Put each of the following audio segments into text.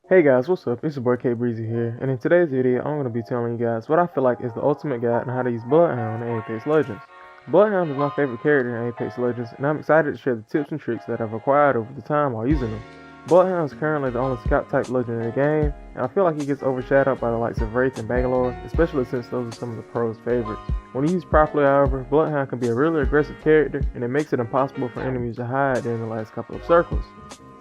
Hey guys, what's up? It's your boy Kbreezy here, and in today's video, I'm going to be telling you guys what I feel like is the ultimate guide on how to use Bloodhound in Apex Legends. Bloodhound is my favorite character in Apex Legends, and I'm excited to share the tips and tricks that I've acquired over the time while using them. Bloodhound is currently the only scout type legend in the game, and I feel like he gets overshadowed by the likes of Wraith and Bangalore, especially since those are some of the pros' favorites. When used properly, however, Bloodhound can be a really aggressive character, and it makes it impossible for enemies to hide during the last couple of circles.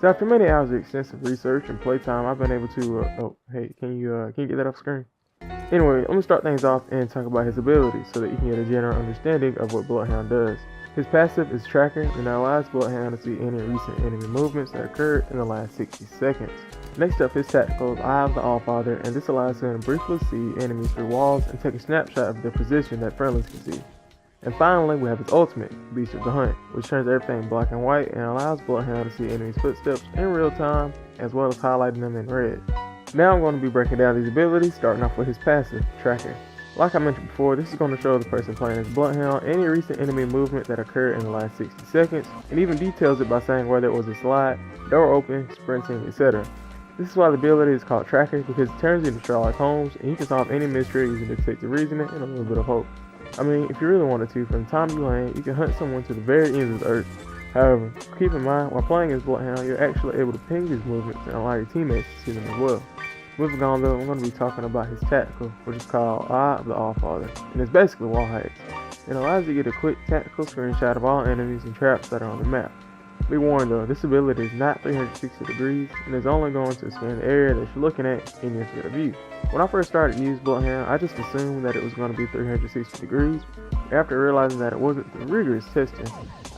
So after many hours of extensive research and playtime, I've been able to, oh, hey, can you get that off screen? Anyway, let me start things off and talk about his abilities so that you can get a general understanding of what Bloodhound does. His passive is Tracker, and that allows Bloodhound to see any recent enemy movements that occurred in the last 60 seconds. Next up, his tactical is Eye of the Allfather, and this allows him to briefly see enemies through walls and take a snapshot of their position that friendlies can see. And finally, we have his ultimate, Beast of the Hunt, which turns everything black and white and allows Bloodhound to see enemies' footsteps in real time, as well as highlighting them in red. Now I'm going to be breaking down these abilities, starting off with his passive, Tracker. Like I mentioned before, this is going to show the person playing as Bloodhound any recent enemy movement that occurred in the last 60 seconds, and even details it by saying whether it was a slide, door open, sprinting, etc. This is why the ability is called Tracker, because it turns you into Sherlock Holmes, and you can solve any mystery using detective reasoning and a little bit of hope. I mean, if you really wanted to, from the time you land, you can hunt someone to the very ends of the earth. However, keep in mind, while playing as Bloodhound, you're actually able to ping his movements and allow your teammates to see them as well. Moving on though, I'm going to be talking about his tactical, which is called Eye of the Allfather, and it's basically wall hacks. It allows you to get a quick tactical screenshot of all enemies and traps that are on the map. Be warned though, this ability is not 360 degrees and is only going to scan the area that you're looking at in your field of view. When I first started to use Bloodhound, I just assumed that it was going to be 360 degrees. After realizing that it wasn't through rigorous testing,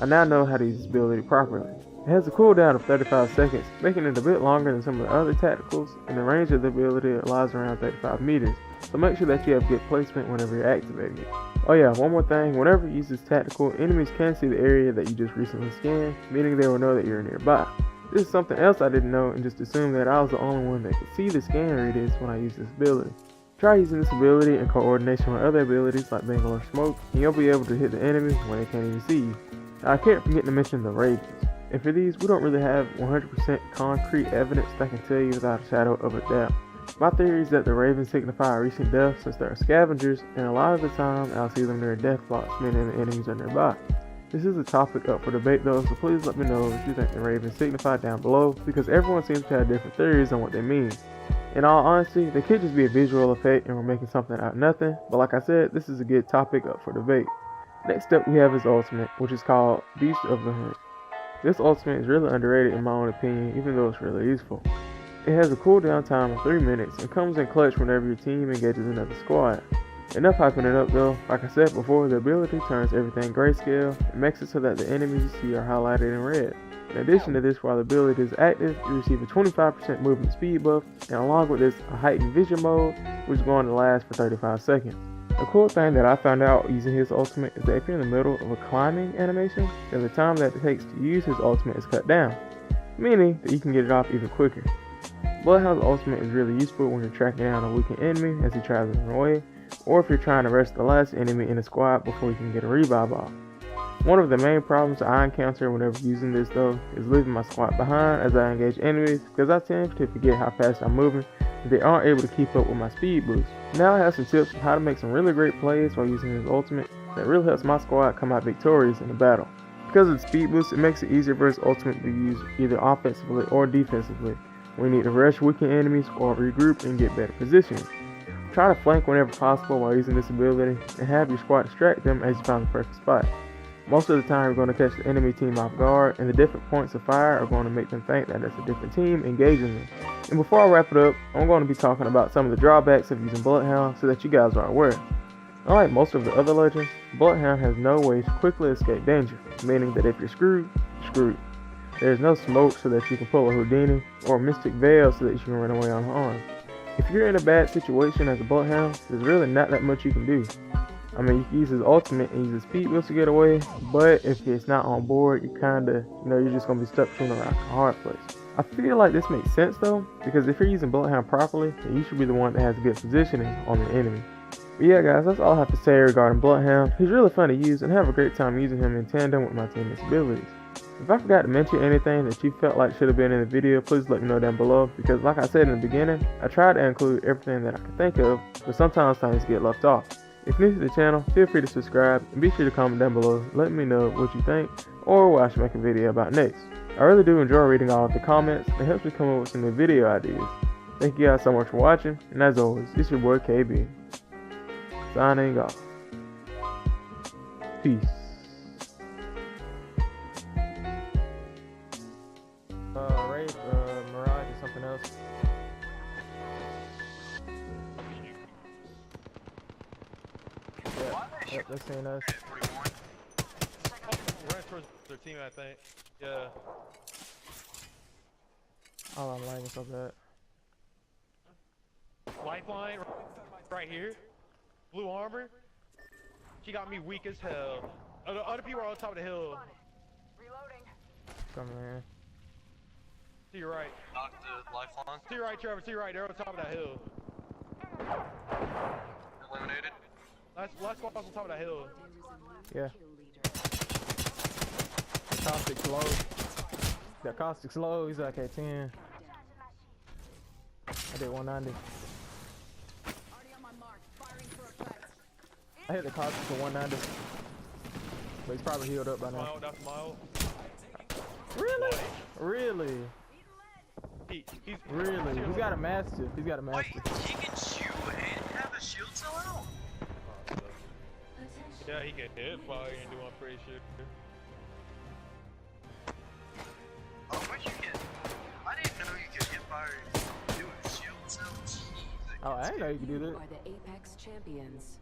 I now know how to use this ability properly. It has a cooldown of 35 seconds, making it a bit longer than some of the other tacticals, and the range of the ability lies around 35 meters, so make sure that you have good placement whenever you're activating it. Oh yeah, one more thing, whenever you use this tactical, enemies can see the area that you just recently scanned, meaning they will know that you're nearby. This is something else I didn't know and just assumed that I was the only one that could see the scan radius when I use this ability. Try using this ability in coordination with other abilities like Bangalore Smoke, and you'll be able to hit the enemy when they can't even see you. Now, I can't forget to mention the Ravens. And for these, we don't really have 100% concrete evidence that can tell you without a shadow of a doubt. My theory is that the Ravens signify a recent death since they're scavengers, and a lot of the time I'll see them near death blocks, meaning the enemies are nearby. This is a topic up for debate though, so please let me know if you think the Ravens signify down below, because everyone seems to have different theories on what they mean. In all honesty, they could just be a visual effect and we're making something out of nothing, but like I said, this is a good topic up for debate. Next up we have his ultimate, which is called Beast of the Hunt. This ultimate is really underrated in my own opinion, even though it's really useful. It has a cooldown time of 3 minutes and comes in clutch whenever your team engages another squad. Enough hyping it up though, like I said before, the ability turns everything grayscale and makes it so that the enemies you see are highlighted in red. In addition to this, while the ability is active, you receive a 25% movement speed buff, and along with this, a heightened vision mode, which is going to last for 35 seconds. A cool thing that I found out using his ultimate is that if you're in the middle of a climbing animation, then the time that it takes to use his ultimate is cut down, meaning that you can get it off even quicker. Bloodhound's ultimate is really useful when you're tracking down a weakened enemy as he tries to run away, or if you're trying to arrest the last enemy in a squad before you can get a revive off. One of the main problems I encounter whenever using this though is leaving my squad behind as I engage enemies, because I tend to forget how fast I'm moving and they aren't able to keep up with my speed boost. Now I have some tips on how to make some really great plays while using his ultimate that really helps my squad come out victorious in the battle. Because of the speed boost, it makes it easier for his ultimate to use either offensively or defensively when you need to rush weakened enemies or regroup and get better positioning. Try to flank whenever possible while using this ability and have your squad distract them as you find the perfect spot. Most of the time you're going to catch the enemy team off guard, and the different points of fire are going to make them think that it's a different team engaging them. And before I wrap it up, I'm going to be talking about some of the drawbacks of using Bloodhound so that you guys are aware. Unlike most of the other legends, Bloodhound has no way to quickly escape danger, meaning that if you're screwed, you're screwed. There is no smoke so that you can pull a Houdini, or a Mystic Veil so that you can run away unharmed. If you're in a bad situation as a Bloodhound, there's really not that much you can do. I mean, you can use his ultimate and use his speed boost to get away, but if it's not on board, you're just going to be stuck between a rock and a hard place. I feel like this makes sense though, because if you're using Bloodhound properly, then you should be the one that has good positioning on the enemy. But yeah guys, that's all I have to say regarding Bloodhound. He's really fun to use and have a great time using him in tandem with my teammates' abilities. If I forgot to mention anything that you felt like should have been in the video, please let me know down below, because like I said in the beginning, I tried to include everything that I could think of, but sometimes things get left off. If you're new to the channel, feel free to subscribe, and be sure to comment down below, let me know what you think, or what I should make a video about next. I really do enjoy reading all of the comments, it helps me come up with some new video ideas. Thank you guys so much for watching, and as always, it's your boy KB, signing off. Peace. Mirage or something else. Yep, they're seeing us. Run towards their team, I think. Yeah. Oh, I'm lagging so bad. Lifeline right here. Blue armor. She got me weak as hell. Other people are on top of the hill. Reloading. Come in. To your right. Knock the lifeline. To your right, Trevor. To your right. They're on top of that hill. Eliminated. Last squad's on top of that hill. Yeah. Caustic's low. That Caustic's low. He's like at 10. I did 190. I hit the Caustic for 190. But he's probably healed up by now. That's Mile. Really? Really? He's Really? He's got a master. He's got a master. Wait, he can shoot and have a shield cell out? Yeah, he can hit fire and do, I'm pretty sure. Oh, where'd you get? I didn't know you could hit fire and do a shield cell. Jeez. Oh, I didn't know you could do that. Are the Apex champions.